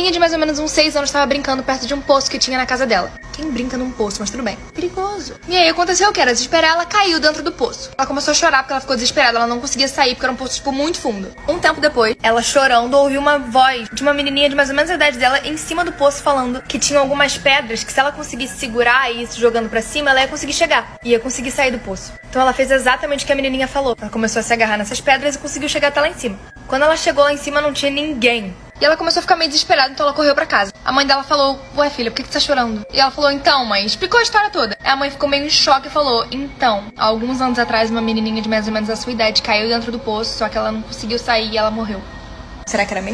menininha de mais ou menos uns 6 anos estava brincando perto de um poço que tinha na casa dela. Quem brinca num poço, mas tudo bem. Perigoso. E aí aconteceu o que? Era desesperar, ela caiu dentro do poço. Ela começou a chorar porque ela ficou desesperada, ela não conseguia sair porque era um poço, tipo, muito fundo. Um tempo depois, ela chorando, ouviu uma voz de uma menininha de mais ou menos a idade dela em cima do poço falando que tinha algumas pedras que se ela conseguisse segurar e ir se jogando pra cima, ela ia conseguir chegar. Ia conseguir sair do poço. Então ela fez exatamente o que a menininha falou. Ela começou a se agarrar nessas pedras e conseguiu chegar até lá em cima. Quando ela chegou lá em cima, não tinha ninguém. E ela começou a ficar meio desesperada, então ela correu pra casa. A mãe dela falou, ué filha, por que você tá chorando? E ela falou, então mãe, explicou a história toda. A mãe ficou meio em choque e falou, então, há alguns anos atrás uma menininha de mais ou menos a sua idade caiu dentro do poço, só que ela não conseguiu sair e ela morreu. Será que era mesmo?